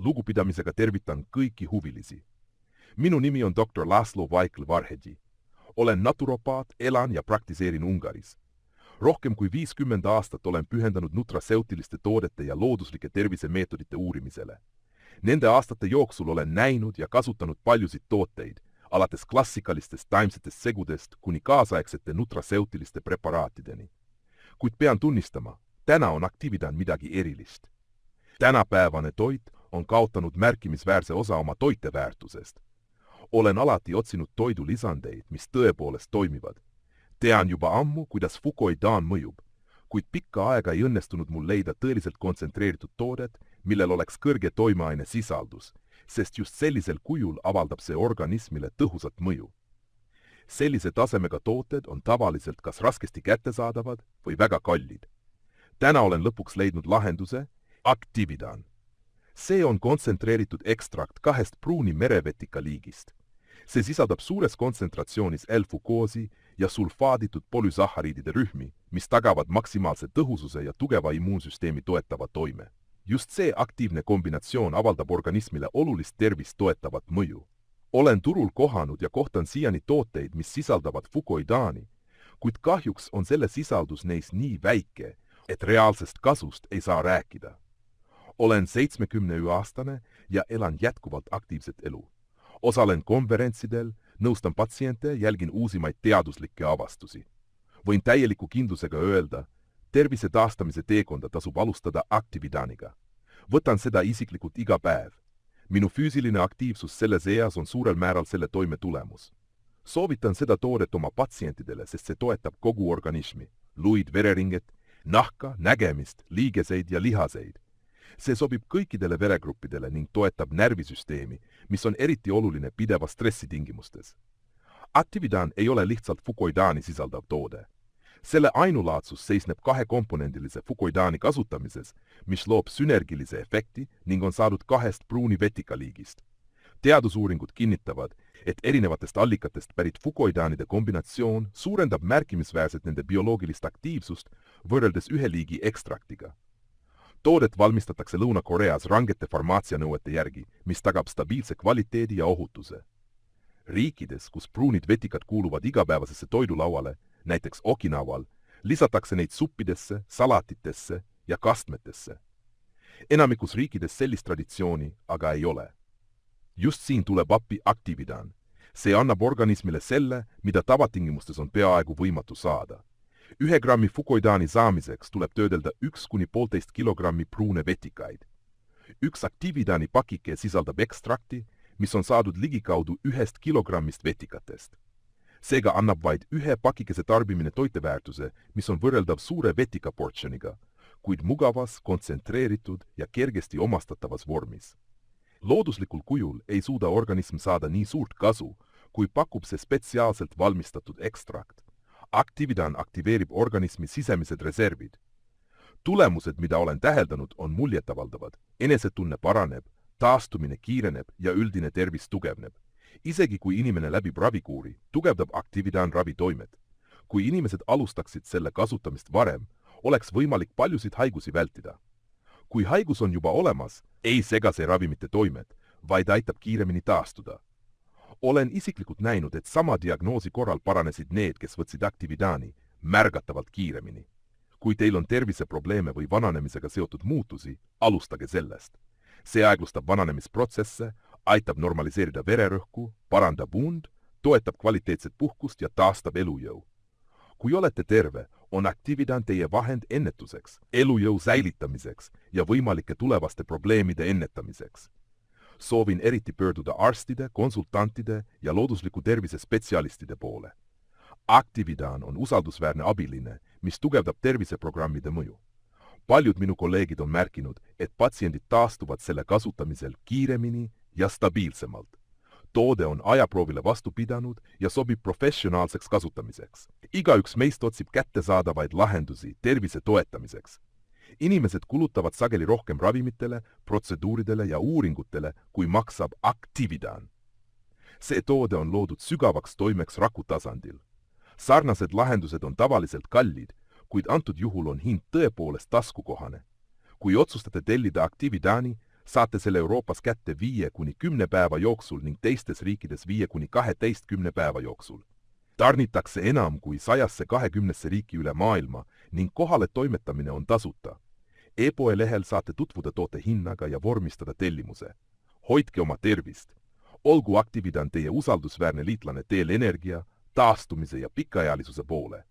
Lugupidamisega tervitan kõiki huvilisi. Minu nimi on Dr. Laszlo Vaikl-Varhedi. Olen naturopaat, elan ja praktiseerin Ungaris. Rohkem kui 50 aastat olen pühendanud nutraseutiliste toodete ja looduslike tervisemeetodite uurimisele. Nende aastate jooksul olen näinud ja kasutanud paljusid tooteid, alates klassikalistest taimsetest segudest kuni kaasaegsete nutraseutiliste preparaatideni. Kuid pean tunnistama, täna on Actividan midagi erilist. Tänapäevane toit on kaotanud märkimisväärse osa oma toiteväärtusest. Olen alati otsinud toidulisandeid, mis tõepoolest toimivad. Tean juba ammu, kuidas fukoidaan mõjub, kuid pikka aega ei õnnestunud mul leida tõeliselt kontsentreeritud toodet, millel oleks kõrge toimeaine sisaldus, sest just sellisel kujul avaldab see organismile tõhusat mõju. Sellise tasemega tooted on tavaliselt kas raskesti kättesaadavad või väga kallid. Täna olen lõpuks leidnud lahenduse Actividan. See on kontsentreeritud ekstrakt 2 pruuni merevetika liigist. See sisaldab suures kontsentratsioonis L-fukoosi ja sulfaaditud polüsahariidide rühmi, mis tagavad maksimaalse tõhususe ja tugeva immuunsüsteemi toetava toime. Just see aktiivne kombinatsioon avaldab organismile olulist tervist toetavat mõju. Olen turul kohanud ja kohtan siiani tooteid, mis sisaldavad fukoidaani, kuid kahjuks on selle sisaldus neis nii väike, et reaalsest kasust ei saa rääkida. Olen 70-aastane ja elan jätkuvalt aktiivset elu. Osalen konverentsidel, nõustan patsiente, jälgin uusimaid teaduslikke avastusi. Võin täieliku kindlusega öelda, tervise taastamise teekonda tasub alustada Actividaniga. Võtan seda isiklikult iga päev. Minu füüsiline aktiivsus selles eas on suurel määral selle toime tulemus. Soovitan seda toodet oma patsientidele, sest see toetab kogu organismi, luid, vereringet, nahka, nägemist, liigeseid ja lihaseid. See sobib kõikidele veregruppidele ning toetab närvisüsteemi, mis on eriti oluline pideva stressi tingimustes. Actividan ei ole lihtsalt fukoidaani sisaldav toode. Selle ainulaadsus seisneb 2-komponendilise fukoidaani kasutamises, mis loob sünergilise efekti ning on saadud 2 pruuni vetikaliigist. Teadusuuringud kinnitavad, et erinevatest allikatest pärit fukoidaanide kombinatsioon suurendab märkimisväärselt nende bioloogilist aktiivsust võrreldes ühe liigi ekstraktiga. Toodet valmistatakse Lõuna-Koreas rangete farmaatsianõuete järgi, mis tagab stabiilse kvaliteedi ja ohutuse. Riikides, kus pruunid vetikad kuuluvad igapäevasesse toidulauale, näiteks Okinawal, lisatakse neid suppidesse, salatitesse ja kastmetesse. Enamikus riikides sellist traditsiooni aga ei ole. Just siin tuleb appi Actividan. See annab organismile selle, mida tavatingimustes on peaaegu võimatu saada. 1 grammi fukoidaani saamiseks tuleb töödelda 1–1,5 kilogrammi pruune vetikaid. 1 Actividani pakike sisaldab ekstrakti, mis on saadud ligikaudu 1 kilogrammist vetikatest. Seega annab vaid 1 pakikese tarbimine toiteväärtuse, mis on võrreldav suure vetikaportsjoniga, kuid mugavas, kontsentreeritud ja kergesti omastatavas vormis. Looduslikul kujul ei suuda organism saada nii suurt kasu, kui pakub see spetsiaalselt valmistatud ekstrakt. Actividan aktiveerib organismi sisemised reservid. Tulemused, mida olen täheldanud, on muljetavaldavad. Enesetunne paraneb, taastumine kiireneb ja üldine tervis tugevneb. Isegi kui inimene läbib ravikuuri, tugevdab Actividan ravitoimet. Kui inimesed alustaksid selle kasutamist varem, oleks võimalik paljusid haigusi vältida. Kui haigus on juba olemas, ei sega see ravimite toimet, vaid aitab kiiremini taastuda. Olen isiklikult näinud, et sama diagnoosi korral paranesid need, kes võtsid Actividani märgatavalt kiiremini. Kui teil on terviseprobleeme või vananemisega seotud muutusi, alustage sellest. See aeglustab vananemisprotsesse, aitab normaliseerida vererõhku, parandab und, toetab kvaliteetset puhkust ja taastab elujõu. Kui olete terve, on Actividan teie vahend ennetuseks, elujõu säilitamiseks ja võimalike tulevaste probleemide ennetamiseks. Soovin eriti pöörduda arstide, konsultantide ja loodusliku tervise spetsialistide poole. Actividan on usaldusväärne abiline, mis tugevdab terviseprogrammide mõju. Paljud minu kolleegid on märkinud, et patsiendid taastuvad selle kasutamisel kiiremini ja stabiilsemalt. Toode on ajaproovile vastu pidanud ja sobib professionaalseks kasutamiseks. Igaüks meist otsib kättesaadavaid lahendusi tervise toetamiseks. Inimesed kulutavad sageli rohkem ravimitele, protseduuridele ja uuringutele, kui maksab Actividan. See toode on loodud sügavaks toimeks raku tasandil. Sarnased lahendused on tavaliselt kallid, kuid antud juhul on hind tõepoolest taskukohane. Kui otsustate tellida Actividani, Saate selle Euroopas kätte 5–10 päeva jooksul ning teistes riikides 5–12 päeva jooksul. Tarnitakse enam kui 120 riiki üle maailma ning kohale toimetamine on tasuta. E-poe lehel saate tutvuda toote hinnaga ja vormistada tellimuse. Hoidke oma tervist. Olgu Actividan teie usaldusväärne liitlane teel energia, taastumise ja pikaealisuse poole.